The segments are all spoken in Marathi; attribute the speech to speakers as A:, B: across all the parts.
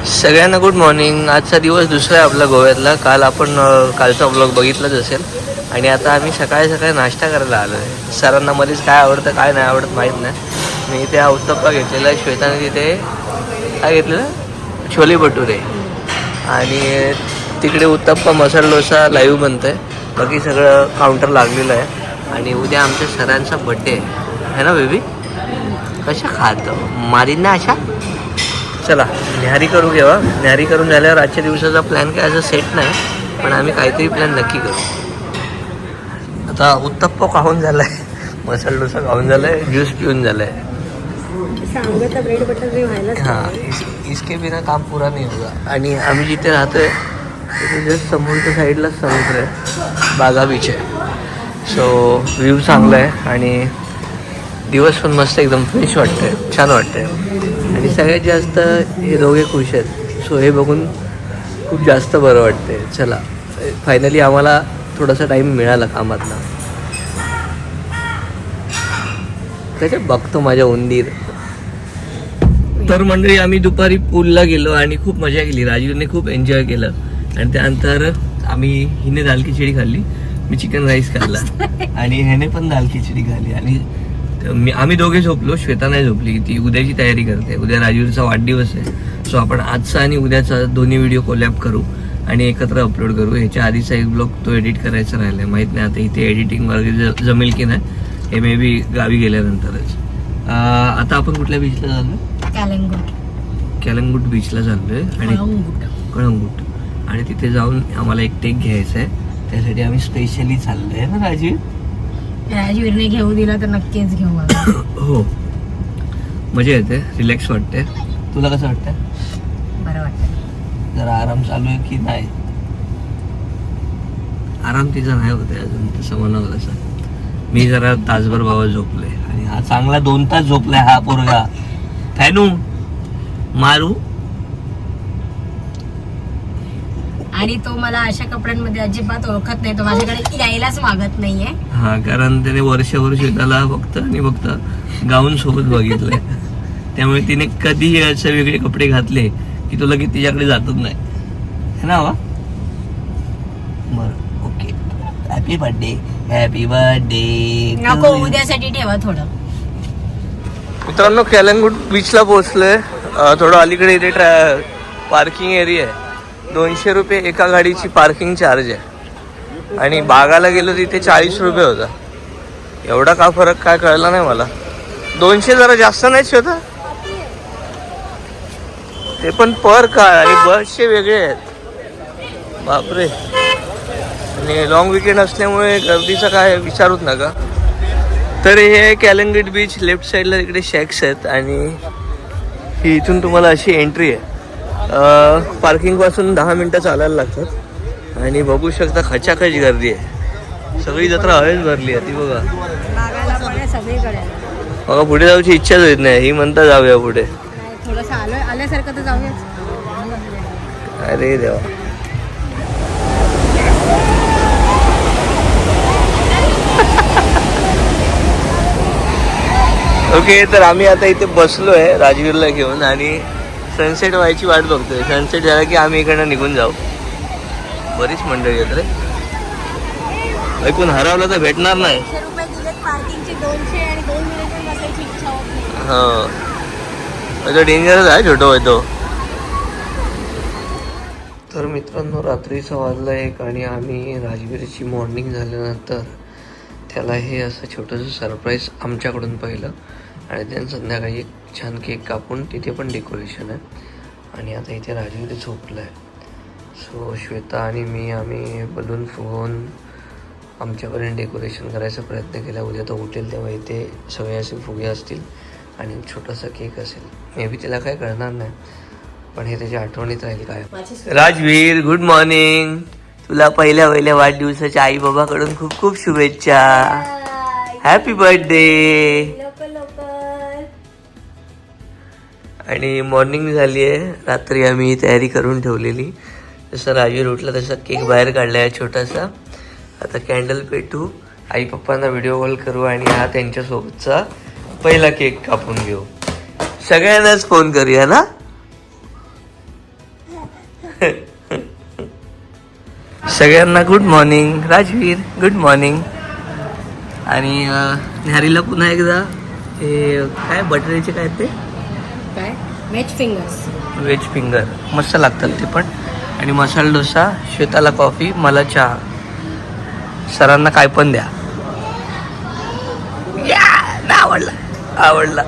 A: सगळ्यांना गुड मॉर्निंग. आजचा दिवस दुसरा आहे आपला गोव्यातला. काल आपण कालचा ब्लॉग बघितलाच असेल. आणि आता आम्ही सकाळी सकाळी नाश्ता करायला आलो आहे. सरांना मध्येच काय आवडतं काय नाही आवडत माहीत नाही. मी इथे उत्तप्पा घेतलेला, श्वेताने तिथे काय घेतलेलं, छोले भटुरे. आणि तिकडे उत्तप्पा मसाला डोसा लाईव्ह बनतं आहे. बाकी सगळं काउंटर लागलेलं आहे. आणि उद्या आमच्या सरांचा बड्डे आहे ना बेबी. कशा खात मारीन ना अशा. चला न्याहारी करू घेवा. न्याहारी करून झाल्यावर आजच्या दिवसाचा प्लॅन काय असं सेट नाही, पण आम्ही काहीतरी प्लॅन नक्की करू. आता उत्तप्पा खाऊन झाला आहे, मसाला डोसा खाऊन झाला आहे, ज्यूस पिऊन झाला आहे. हां, इसके बिना काम पुरा नाही होगा. आणि आम्ही जिथे राहतो आहे तिथे जस्ट समोरच्या साईडला समुद्र आहे, बागा बीच आहे. सो व्ह्यू चांगला आहे आणि दिवस पण मस्त एकदम फ्रेश वाटतंय, छान वाटतंय. आणि सगळ्यात जास्त हे दोघे खुश आहेत. सो हे बघून खूप जास्त बरं वाटतंय. चला फायनली आम्हाला थोडासा टाईम मिळाला कामातला. त्याच्यात बघतो माझ्या उंदीर. तर मंडळी आम्ही दुपारी पूलला गेलो आणि खूप मजा केली. राजीवने खूप एन्जॉय केलं. आणि त्यानंतर हिने दाल खिचडी खाल्ली, मी चिकन राईस खाल्ला आणि ह्याने पण दाल खिचडी खाल्ली. आणि आम्ही दोघे झोपलो, श्वेता नाही झोपली. ती उद्याची तयारी करते. उद्या राजीवचा वाढदिवस आहे. सो आपण आजचा आणि उद्याचा दोन्ही व्हिडिओ कोलॅब करू आणि एकत्र अपलोड करू. ह्याच्या आधीचा एक ब्लॉग तो एडिट करायचा राहिला आहे. माहीत नाही आता इथे एडिटिंग वगैरे जमेल की नाही, हे मे बी गावी गेल्यानंतरच. आता आपण कुठल्या बीचला चाललो? कॅलंगूट बीचला चाललोय आणि कळंगूट. आणि तिथे जाऊन आम्हाला एक टेक घ्यायचा आहे. त्यासाठी आम्ही स्पेशली चाललोय ना राजीव.
B: राजवीरने घेऊ दिला तर नक्कीच घेऊ.
A: हो, मजा येते, रिलॅक्स वाटते. तुला कसं वाटतं?
B: बरं वाटतं.
A: जरा आराम चालू आहे की नाही? आराम तिचा नाही होते अजून, तसं म्हणावं तसं. मी जरा तासभर बाबा झोपले आणि हा चांगला 2 तास झोपलाय हा पोरगा. फॅनू मारू.
B: आणि तो मला अशा कपड्यांमध्ये अजिबात ओळखत नाही. तो माझ्याकडे यायलाच मागत नाहीये.
A: हा, कारण त्याने वर्ष त्याला फक्त गाऊन सोबत बघितलंय. त्यामुळे तिने कधीही असे वेगळे कपडे घातले की तो लगेच तिच्याकडे जातच नाही, है ना वा. बरं, okay. Happy birthday, happy birthday.
B: नको, उद्यासाठी ठेवा थोडं.
A: मित्रांनो, कॅलंगूट बीचला पोहोचलोय. थोडं अलीकडे इथे पार्किंग एरिया आहे. 200 रुपये एका गाडीची पार्किंग चार्ज आहे. आणि बागाला गेलो तिथे 40 रुपये होता. एवढा का फरक काय कळला नाही मला. 200 जरा जास्त नाहीच होता ते, पण पर काय. आणि बसचे वेगळे आहेत, बापरे. आणि लॉंग विकेंड असल्यामुळे गर्दीचं काय विचारूच नका. तर हे आहे कॅलंगूट बीच. लेफ्ट साईडला तिकडे शॅक्स आहेत आणि ही इथून तुम्हाला अशी एंट्री आहे. पार्किंगपासून 10 मिनटं चालायला लागतात. आणि बघू शकता खचाखच गर्दी आहे. सगळी जत्रा हवेच भरली आहे ती बघा. बघा पुढे जाऊची इच्छाच होत नाही. ही म्हणता जाऊया पुढे.
B: थोडंसं आल्यासारखं तर जाऊया.
A: अरे देवा. ओके, तर आम्ही आता इथे बसलो आहे राजवीरला घेऊन आणि सनसेट व्हायची वाट बघतोय. सनसेट झाला की आम्ही इकडनं निघून जाऊ. बरीच मंडळी आहेत रे. ऐकून हरवलं तर भेटणार नाही. हा, तो डेंजरच आहे, छोटं होय तो. तर मित्रांनो, रात्रीचा वाजला 1 आणि आम्ही राजवीरची मॉर्निंग झाल्यानंतर त्याला हे असं छोटंसं सरप्राईज आमच्याकडून पाहिलं. आणि त्यानं संध्याकाळी छान केक कापून तिथे पण डेकोरेशन आहे. आणि आता इथे राजवीर झोपलं आहे. सो श्वेता आणि आम्ही बलून फुगवून आमच्यापर्यंत डेकोरेशन करायचा प्रयत्न केला. उद्या तो उठेल तेव्हा इथे सगळे असे फुगे असतील आणि छोटासा केक असेल. मे बी त्याला काय कळणार नाही, पण हे त्याच्या आठवणीत राहील काय. Rajveer, good morning. तुला पहिल्या वाढदिवसाच्या आई बाबाकडून खूप खूप शुभेच्छा. Happy birthday. आणि मॉर्निंग झाली आहे. रात्री आम्ही तयारी करून ठेवलेली. जसं राजवीर उठला तसा केक बाहेर काढला आहे छोटासा. आता कॅन्डल पेटू, आई पप्पांना व्हिडिओ कॉल करू आणि हा त्यांच्यासोबतचा पहिला केक कापून घेऊ. सगळ्यांनाच फोन करूया ना. सगळ्यांना good morning. Rajveer good morning. आणि न्यारीला पुन्हा एकदा हे काय बटरीचे काय ते
B: काय व्हेज फिंगर्स.
A: व्हेज फिंगर मस्त लागतात ते पण. आणि मसाला डोसा, श्वेताला कॉफी, मला चहा, सरांना काय पण द्या. आवडला आवडला.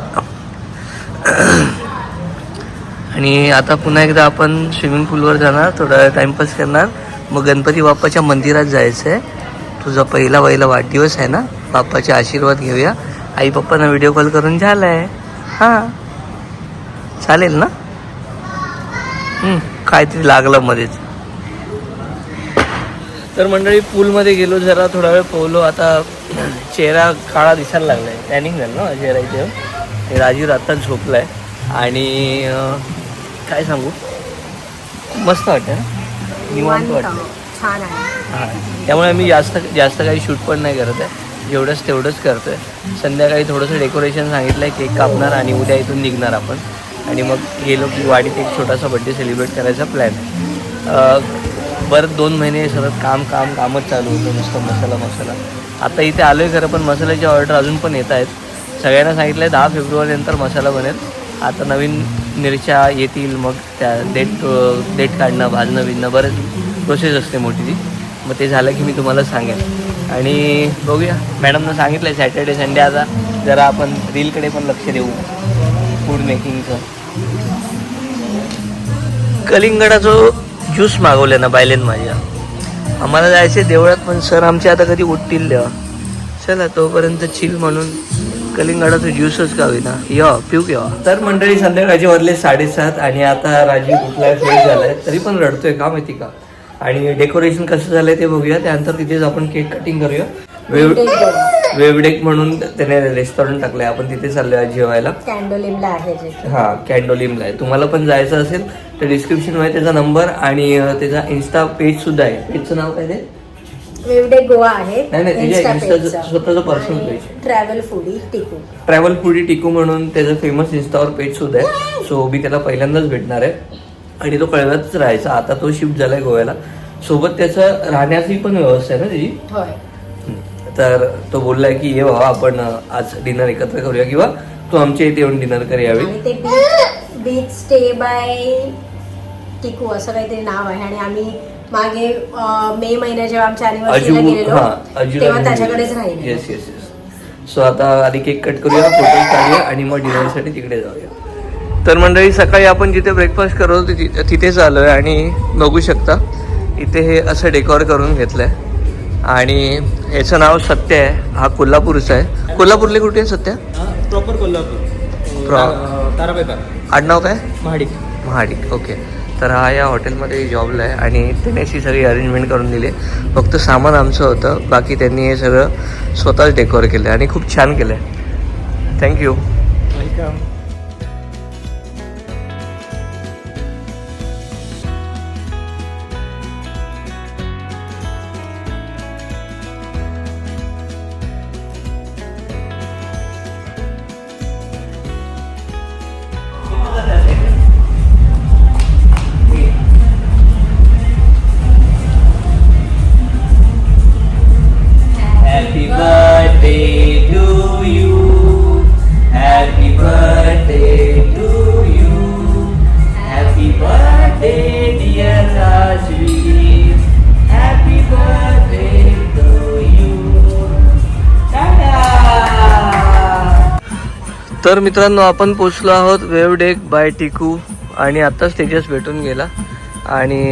A: आणि आता पुन्हा एकदा आपण स्विमिंग पूलवर जाणार, थोडा वेळ टाइमपास करणार, मग गणपती बाप्पाच्या मंदिरात जायचं आहे. तुझा पहिला वाढदिवस आहे ना, बाप्पाचे आशीर्वाद घेऊया. आई पप्पांना व्हिडिओ कॉल करून झालाय. हां चालेल ना. काहीतरी लागलं मध्येच. तर मंडळी पूलमध्ये गेलो, जरा थोडा वेळ पोहलो. आता चेहरा काळा दिसायला लागलाय, टॅनिंग झालं ना चेहरा इथे. राजीव आत्ताच झोपलाय आणि काय सांगू, मस्त वाटतं ना, निवांत वाटतं.
B: छान आहे.
A: हां त्यामुळे आम्ही जास्त काही शूट पण नाही करत आहे, जेवढंच तेवढंच करतो आहे. संध्याकाळी थोडंसं डेकोरेशन सांगितलं आहे, केक कापणार आणि उद्या इथून निघणार आपण. आणि मग गेलो की वाडीत एक छोटासा बड्डे सेलिब्रेट करायचा प्लॅन आहे. बरं 2 महिने सतत कामच चालू होतं, नुसतं मसाला. आता इथे आलो आहे खरं, पण मसाल्याची ऑर्डर अजून पण येत आहेत. सगळ्यांना सांगितलं आहे 10 फेब्रुवारीनंतर मसाला बनेल. आता नवीन मिरच्या येतील, मग त्या डेट काढणं, भाजणं बरंच प्रोसेस असते मोठी ती. मग ते झालं की मी तुम्हाला सांगेन. आणि बघूया, मॅडमनं सांगितलं आहे सॅटर्डे संडे आता जरा आपण रीलकडे पण लक्ष देऊ, फूड मेकिंगचं. कलिंगडाचं ज्यूस मागवलं ना बायलेन माझ्या. आम्हाला जायचं देवळात, पण सर आमचे आता कधी उठतील तेव्हा. चला तोपर्यंत चिल म्हणून कलिंगडाचं ज्यूसच का होईना या पिऊ केव्हा. तर मंडळी संध्याकाळचे वाजले 7:30 आणि आता राजीव उठलाय, फ्रेश झालाय, तरी पण रडतोय का माहिती का. आणि डेकोरेशन कसं झालंय ते बघूया. त्यानंतर तिथेच आपण केक कटिंग करूया. वेवडेक म्हणून त्याने रेस्टॉरंट टाकलंय, आपण तिथे चाललोय आज जेवायला.
B: कॅन्डोलिमला आहे जे.
A: हां कॅन्डोलिमला आहे. तुम्हाला पण जायचं असेल तर डिस्क्रिप्शन मध्ये त्याचा नंबर आणि त्याचा इन्स्टा पेज सुद्धा आहे. पेजचं नाव काय ते
B: वेवडे गोवा आहे.
A: नाही त्याच्या स्वतःचं पर्सनल पेज, ट्रॅव्हल फूडी टिकू म्हणून त्याचं फेमस इन्स्टावर पेज सुद्धा आहे. सो मी त्याला पहिल्यांदाच भेटणार आहे आणि तो कळव्यातच राहायचा, आता तो शिफ्ट झालाय गोव्याला. सोबत त्याचं राहण्याची पण व्यवस्था आहे ना त्याची. तर तो बोललाय की ये बाबा आपण आज डिनर एकत्र करूया, किंवा तू आमच्या इथे येऊन डिनर कर यावी.
B: बीच स्टे बाय टिकू असं काहीतरी नाव आहे. आणि आम्ही मागे मे महिन्यात जेव्हा आमच्या अॅनिव्हर्सरीला गेलेलो तेव्हा त्याच्याकडेच राहिले.
A: येस. सो आता आधी केक कट करूया, फोटो काढूया आणि मग डिनरसाठी तिकडे जाऊया. तर मंडळी सकाळी आपण जिथे ब्रेकफास्ट करत होतो तिथेच आलोय आणि बघू शकता इथे हे असं डेकोर करून घेतलंय. आणि याचं नाव सत्य आहे. हा कोल्हापूरचा आहे. कोल्हापूरले कुठे आहे सत्या?
C: Proper Kolhapur, Tarabai park.
A: आडनाव काय?
C: महाडिक.
A: ओके. तर हा या हॉटेलमध्ये जॉबला आहे आणि त्याने अशी सगळी अरेंजमेंट करून दिली. फक्त सामान आमचं होतं, बाकी त्यांनी हे सगळं स्वतःच डेकोर केलं आणि खूप छान केलं आहे. Thank you.
C: Welcome.
A: Happy birthday to you. Happy birthday to you. Happy birthday dear Rajveer. Happy birthday to you. तर मित्रांनो आपण पोचलो आहोत वेवडेक बाय टिकू आणि आत्ताच तेजस भेटून गेला आणि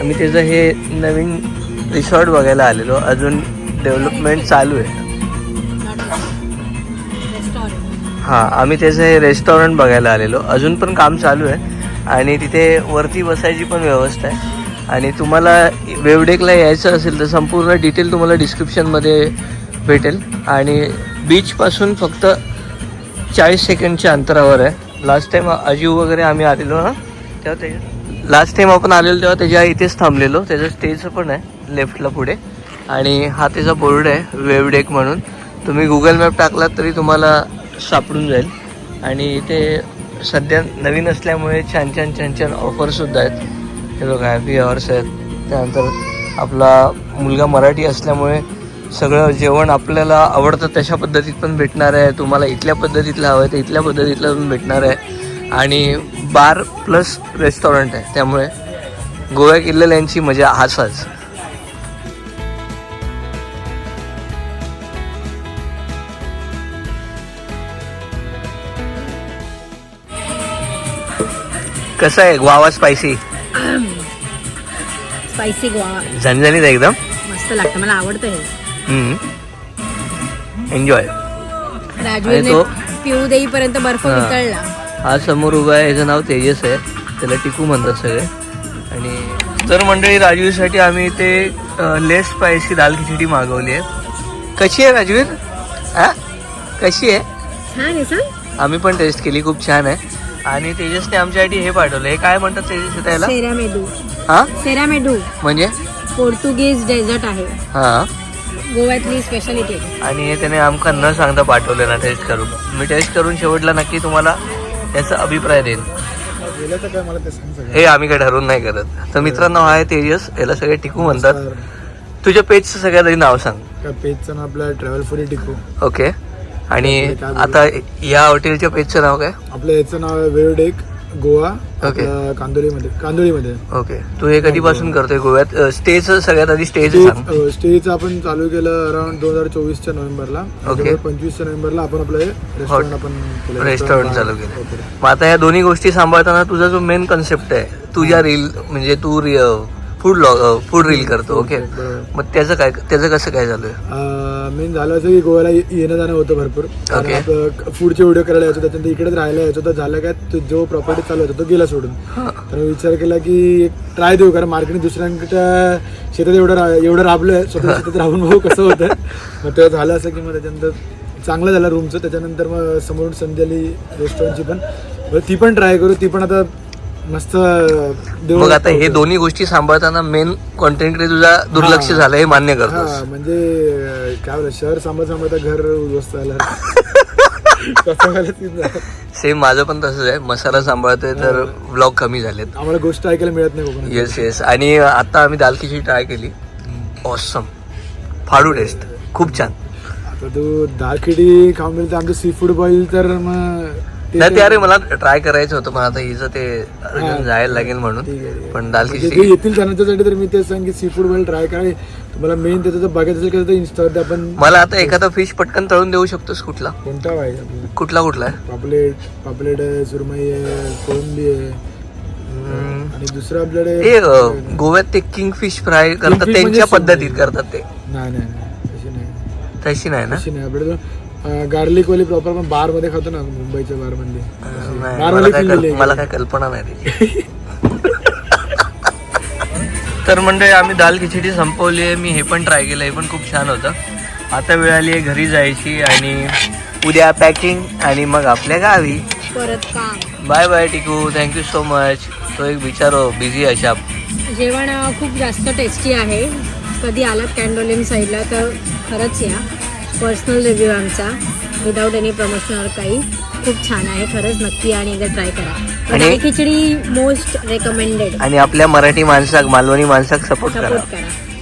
A: आम्ही त्याचं हे नवीन रिसॉर्ट बघायला आलेलो. अजून डेव्हलपमेंट चालू आहे. हां आम्ही त्याचं हे रेस्टॉरंट बघायला आलेलो, अजून पण काम चालू आहे. आणि तिथे वरती बसायची पण व्यवस्था आहे. आणि तुम्हाला वेवडेकला यायचं असेल तर संपूर्ण डिटेल तुम्हाला डिस्क्रिप्शनमध्ये भेटेल. आणि बीचपासून फक्त 40 सेकंडच्या अंतरावर आहे. लास्ट टाईम अजीव वगैरे आम्ही आलेलो ना, तेव्हा त्याच्या लास्ट टाईम आपण आलेलो तेव्हा त्याच्या इथेच थांबलेलो. त्याचं स्टेचं पण आहे लेफ्टला पुढे. आणि हा त्याचा बोर्ड आहे वेवडेक म्हणून. तुम्ही गुगल मॅप टाकलात तरी तुम्हाला सापडून जाईल. आणि इथे सध्या नवीन असल्यामुळे छान छान छान छान ऑफरसुद्धा आहेत. हे बघा हॅपी अवर्स आहेत. त्यानंतर आपला मुलगा मराठी असल्यामुळे सगळं जेवण आपल्याला आवडतं तशा पद्धतीत पण भेटणार आहे. तुम्हाला इथल्या पद्धतीतलं हवं आहे तर इथल्या पद्धतीतलं पण भेटणार आहे. आणि बार प्लस रेस्टॉरंट आहे, त्यामुळे गोव्या किल्ल्याची मजा हाच. कसं आहे गोवा स्पायसी?
B: स्पायसी गोवा
A: झणझणीत एकदम
B: मस्त लागतं, मला आवडतं हे.
A: एन्जॉय.
B: राजवीरने
A: तो
B: पिऊ देईपर्यंत बर्फ वितळला.
A: हा समोर उभा आहे, याचं नाव तेजस आहे, त्याला टिकू म्हणतात सगळे. आणि तर मंडळी राजवीरसाठी आम्ही ते लेस स्पायसी दाल खिचडी मागवली आहे. कशी आहे राजवीर? हा कशी आहे?
B: छान आहे सांग.
A: आम्ही पण टेस्ट केली, खूप छान आहे. आणि तेजसने आमच्यासाठी हे पाठवलं. हे काय म्हणतात तेजस त्याला?
B: सेरामेडू.
A: हा
B: सेरामेडू
A: म्हणजे
B: पोर्तुगीज डेझर्ट आहे,
A: हा,
B: गोव्यातली स्पेशालिटी.
A: आणि हे त्याने आमका न सांगता पाठवले ना टेस्ट करून. मी टेस्ट करून शेवटला नक्की तुम्हाला त्याचा अभिप्राय देईन. हे आम्ही काय ठरवून नाही करत. तर मित्रांनो हा आहे तेजस, याला सगळे टिकू म्हणतात. तुझ्या पेजचं सगळ्यात आधी नाव सांग.
C: पेजचं नाव आपलं ट्रॅव्हल फॉर टिकू.
A: ओके. आणि आता या हॉटेलच्या पेजचं नाव काय?
C: आपलं याचं नाव आहे वेळ डेक गोवा.
A: ओके.
C: कांदोलीमध्ये.
A: ओके. तू हे कधीपासून करतोय गोव्यात? स्टेचं सगळ्यात आधी स्टेच सांग.
C: स्टेज आपण चालू केलं अराउंड 2024च्या नोव्हेंबरला.
A: ओके.
C: 25 नोव्हेंबरला आपण आपलं रेस्टॉरंट
A: रेस्टॉरंट चालू केलं. मग आता या दोन्ही गोष्टी सांभाळताना तुझा जो मेन कन्सेप्ट आहे, तुझ्या रील म्हणजे तू फूड रील करतो. ओके. मग त्याचं कसं काय चालू आहे?
C: मेन झालं असं की गोव्याला येणं जाणं होतं भरपूर. फूडचे व्हिडिओ करायला यायचो, त्याच्यानंतर इकडेच राहायला यायचो. तर झालं काय, जो प्रॉपर्टी चालू होता तो गेला सोडून. तर मी विचार केला की एक ट्राय देऊ, कारण मार्केट दुसऱ्यांच्या शेतात एवढं राबलोय, स्वतः शेतात राहून बघू कसं होतं. मग तेव्हा झालं असं की मग त्याच्यानंतर चांगलं झालं रूमचं. त्याच्यानंतर मग समोरून संधी आली रेस्टॉरंटची पण, ती पण ट्राय करू. ती पण आता मस्त.
A: मग आता हे दोन्ही गोष्टी सांभाळताना मेन कॉन्टेंटकडे तुझा दुर्लक्ष झालं हे मान्य करतो.
C: म्हणजे काय बोल, शहर सांभाळता घर उद्ध्वस्त झालं.
A: सेम माझं पण तसंच आहे. मसाला सांभाळतोय तर व्लॉग कमी झालेत,
C: आम्हाला गोष्ट ऐकायला मिळत नाही कोकणात.
A: येस. आणि आता आम्ही दाल खिचडी ट्राय केली. ऑसम, फाडू टेस्ट, खूप छान.
C: आता तू दाल खिचडी खाऊन गेली तर आमचं सी फूड बॉईल तर मग
A: नाही ते अरे मला ट्राय करायचं होतं, पण आता हिचं ते अर्जंट जायला लागेल म्हणून. पण दाल खिचडी
C: येतील त्यांच्यासाठी तर मी तेच सांग की सी फूड बॉईल ट्राय करा. तुम्हाला मेन त्याचं बघायचं असेल का तर इन्स्टावर आपण.
A: मला आता एखादा फिश पटकन तळून देऊ शकतोस? कुठला
C: पाहिजे?
A: कुठला आहे?
C: पापलेट आहे, सुरमई आहे, कोळंबी आहे. आणि दुसरं आपल्याकडे
A: गोव्यात ते किंग फिश फ्राय करतात, त्यांच्या पद्धतीत करतात ते.
C: नाही
A: तशी नाही ना?
C: आपल्याकडे गार्लिक वाली प्रॉपर पण बार मध्ये खातो ना, मुंबईच्या बार मधली.
A: मला काय कल्पना नाही त्याची. तर मंडळी आम्ही दाल खिचडी संपवली आहे. मी हे पण ट्राय केलं, हे पण खूप छान होतं. आता वेळ आली आहे घरी जायची आणि उद्या पॅकिंग आणि मग आपल्या गावी
B: परत काम.
A: बाय बाय टिकू, थँक्यू सो मच. तो एक विचारो बिझी अशा.
B: जेवण खूप जास्त टेस्टी आहे. कधी आलात कॅन्डोलिन साईडला तर खरंच या. पर्सनल रिव्ह्यू आमचा, विदाऊट एनी प्रमोशनल काही. खूप छान आहे खरंच, नक्की आणि एकदा ट्राय करा. आणि खिचडी मोस्ट रेकमेंडेड.
A: आणि आपल्या मराठी माणसाक, मालवणी माणसाक सपोर्ट करा.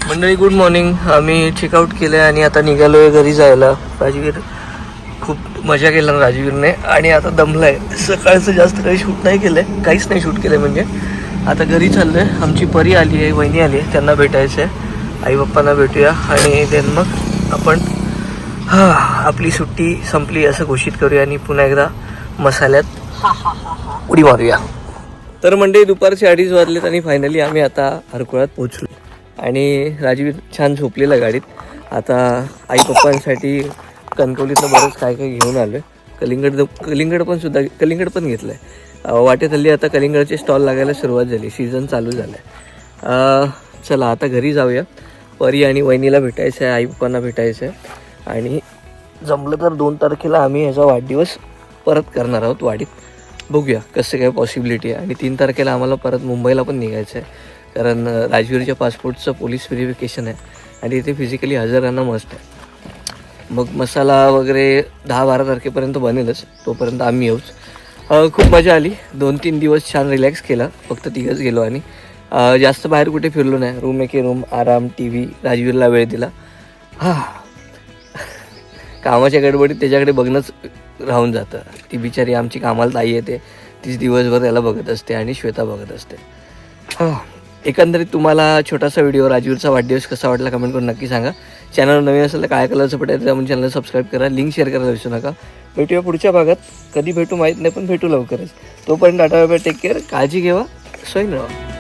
A: मंडळी गुड मॉर्निंग. आम्ही चेकआउट केलं आणि आता निघालोय घरी जायला. राजवीर खूप मजा केला राजवीरने आणि आता दमलाय. सकाळचं जास्त काही शूट नाही केलंय, काहीच नाही शूट केलंय. म्हणजे आता घरी चाललोय. आमची परी आली आहे, वहिनी आली आहे, त्यांना भेटायचं आहे. आई बाप्पांना भेटूया आणि देन मग आपण आपली सुट्टी संपली असं घोषित करूया आणि पुन्हा एकदा मसाल्यात उडी मारूया. तर मंडळी दुपारचे 2:30 वाजलेत आणि फायनली आम्ही आता हरकुळात पोहोचलो. आणि राजवीर छान झोपलेला गाडीत. आता आई पप्पांसाठी कणकवलीतनं बरंच काय काय घेऊन आलो आहे. कलिंगड पण घेतलं आहे. वाटेत हल्ली आता कलिंगडचे स्टॉल लागायला सुरुवात झाली, सीझन चालू झालं आहे. चला आता घरी जाऊया. परी आणि वहिनीला भेटायचं आहे, आई पप्पांना भेटायचं आहे. आणि जमलं तर 2 तारखेला आम्ही ह्याचा वाढदिवस परत करणार आहोत वाडीत. बघूया कसं काय पॉसिबिलिटी आहे. आणि 3 तारखेला आम्हाला परत मुंबईला पण निघायचं आहे, कारण राजवीरच्या पासपोर्टचं पोलीस व्हेरिफिकेशन आहे आणि इथे फिजिकली हजर राहणं मस्ट आहे. मग मसाला वगैरे 10-12 तारखेपर्यंत बनेलच, तोपर्यंत आम्ही येऊच. खूप मजा आली. 2-3 दिवस छान रिलॅक्स केला. फक्त तिघंच गेलो आणि जास्त बाहेर कुठे फिरलो नाही. रूम एके रूम, आराम, टी व्ही, राजवीरला वेळ दिला. कामाच्या गडबडीत त्याच्याकडे बघणंच राहून जातं. ती बिचारी आमची कामाला ताई येते, तीच दिवसभर त्याला बघत असते आणि श्वेता बघत असते. एकंदरीत तुम्हाला छोटासा व्हिडिओ राजवीरचा वाढदिवस कसा वाटला कमेंट करून नक्की सांगा. चॅनल नवीन असेल तर काळ्या कलरचं पटायचं त्यामुळे चॅनल सबस्क्राईब करा. लिंक शेअर करायला विसरू नका. भेटूया पुढच्या भागात. कधी भेटू माहीत नाही पण भेटू लवकरच. तोपर्यंत tata bye bye. Take care. काळजी घेवा. सोयीन राहा.